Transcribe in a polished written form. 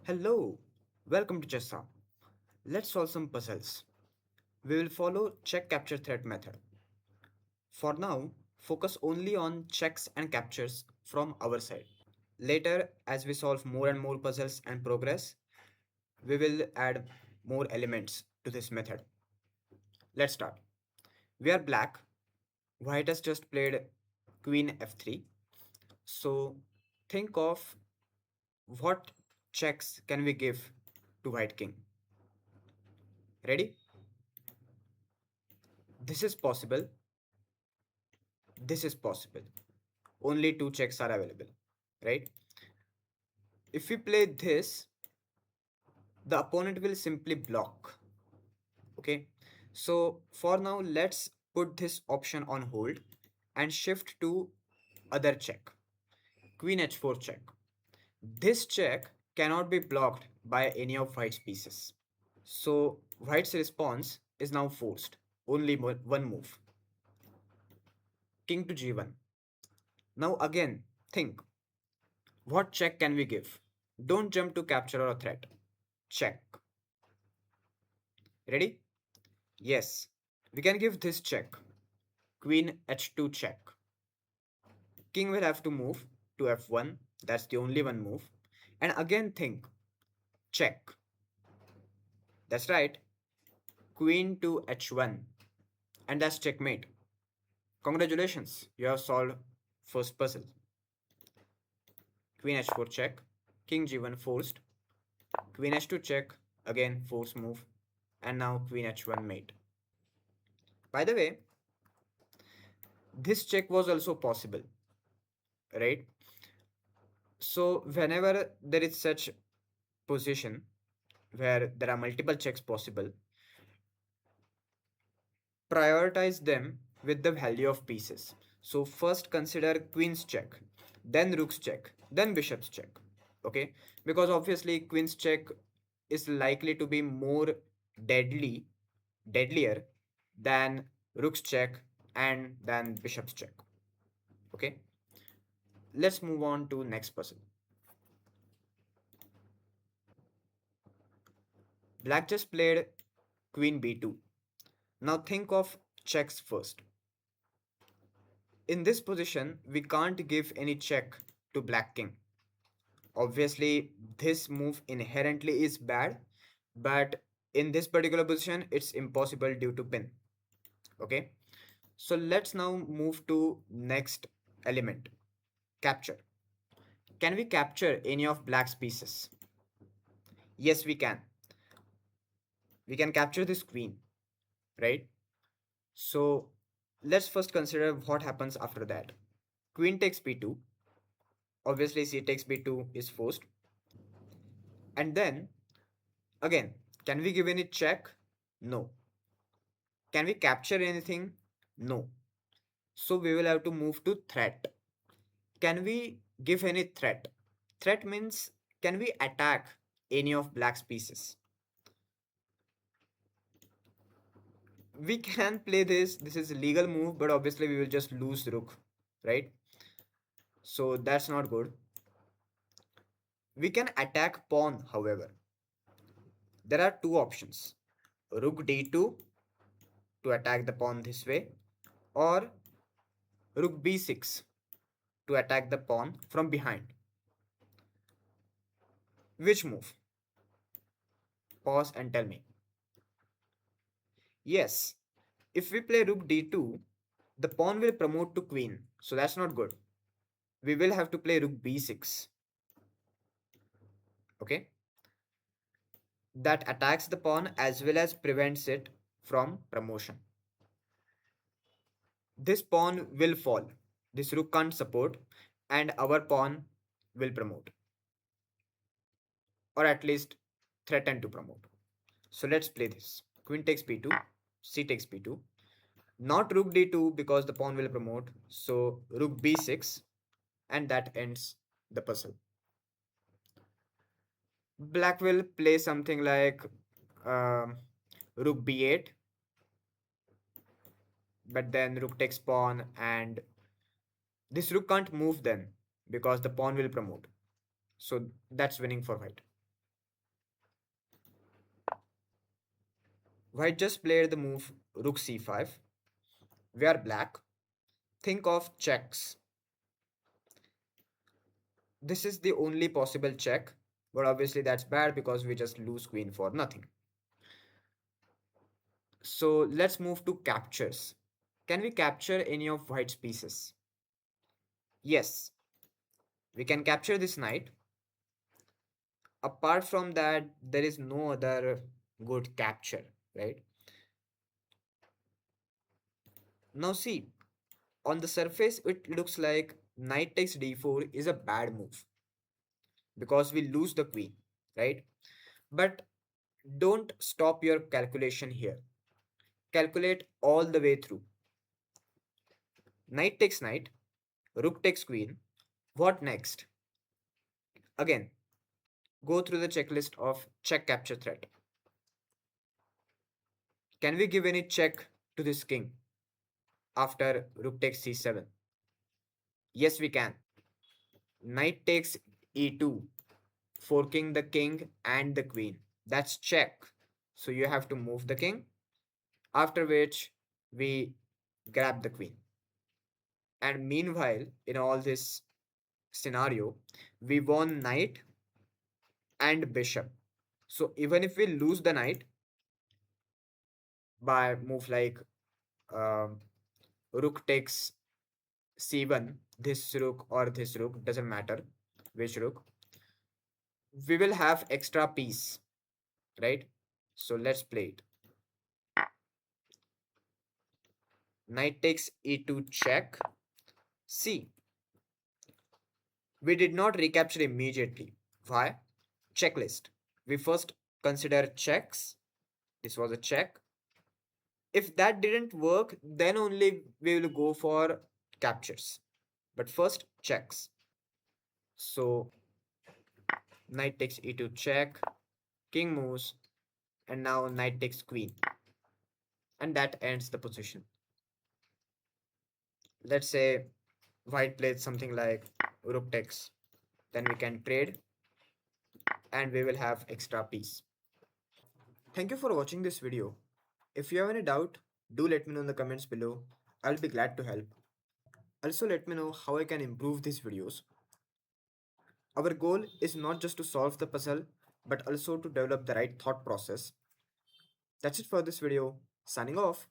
Hello, welcome to Chessa. Let's solve some puzzles. We will follow check capture threat method. For now, focus only on checks and captures from our side. Later, as we solve more and more puzzles and progress, we will add more elements to this method. Let's start. We are black. White has just played queen f3. So think of what checks can we give to white king. Ready? This is possible. This is possible. Only two checks are available, right? If we play this, the opponent will simply block. Okay, so for now, let's put this option on hold and shift to other check. Queen h4 check. This check cannot be blocked by any of white's pieces. So white's response is now forced. Only one move. King to g1. Now again, think. What check can we give? Don't jump to capture or threat. Check. Ready? Yes. We can give this check. Queen h2 check. King will have to move to f1. That's the only one move. And again think. Check. That's right. Queen to h1. And that's checkmate. Congratulations. You have solved first puzzle. Queen h4 check. King g1 forced. Queen h2 check. Again force move. And now queen h1 mate. By the way, this check was also possible, right? So whenever there is such position where there are multiple checks possible, prioritize them with the value of pieces. So first consider queen's check, then rook's check, then bishop's check. Okay, because obviously queen's check is likely to be more deadlier than rook's check and then bishop's check. Okay, let's move on to next puzzle. Black just played queen b2. Now think of checks first. In this position, we can't give any check to black king. Obviously, this move inherently is bad, but in this particular position, it's impossible due to pin. Okay, so let's now move to next element, capture. Can we capture any of black's pieces? Yes, we can. We can capture this queen, right? So let's first consider what happens after that. Queen takes b2. Obviously, c takes b2 is forced. And then, again, can we give any check? No. Can we capture anything? No. So we will have to move to threat. Can we give any threat? Threat means, can we attack any of black's pieces? We can play this. This is a legal move, but obviously we will just lose rook, right? So that's not good. We can attack pawn, however. There are two options. Rook d2 to attack the pawn this way, or rook b6 to attack the pawn from behind. Which move? Pause and tell me. Yes, if we play rook d2, the pawn will promote to queen, so that's not good. We will have to play rook b6. Okay? That attacks the pawn as well as prevents it from promotion. This pawn will fall. This rook can't support, and our pawn will promote, or at least threaten to promote. So let's play this. Queen takes b2, c takes b2. Not rook d2 because the pawn will promote. So rook b6, and that ends the puzzle. Black will play something like rook b8, but then rook takes pawn, and this rook can't move then because the pawn will promote. So that's winning for white. White just played the move rook c5. We are black. Think of checks. This is the only possible check, but obviously that's bad because we just lose queen for nothing. So let's move to captures. Can we capture any of white's pieces? Yes, we can capture this knight. Apart from that, there is no other good capture, right? Now see, on the surface it looks like knight takes d4 is a bad move because we lose the queen, right? But don't stop your calculation here. Calculate all the way through. Knight takes knight, rook takes queen. What next? Again, go through the checklist of check capture threat. Can we give any check to this king after rook takes c7? Yes, we can. Knight takes e2, forking the king and the queen. That's check. So you have to move the king, after which we grab the queen. And meanwhile, in all this scenario, we won knight and bishop. So even if we lose the knight by move like um, rook takes c1, this rook or this rook, doesn't matter which rook, we will have extra piece, right? So let's play it. Knight takes e2 check. See, we did not recapture immediately. Why? Checklist. We first consider checks. This was a check. If that didn't work, then only we will go for captures. But first, checks. So, knight takes e2 check, king moves, and now knight takes queen. And that ends the position. Let's say white plays something like rook takes. Then we can trade and we will have extra piece. Thank you for watching this video. If you have any doubt, do let me know in the comments below. I'll be glad to help. Also let me know how I can improve these videos. Our goal is not just to solve the puzzle, but also to develop the right thought process. That's it for this video. Signing off.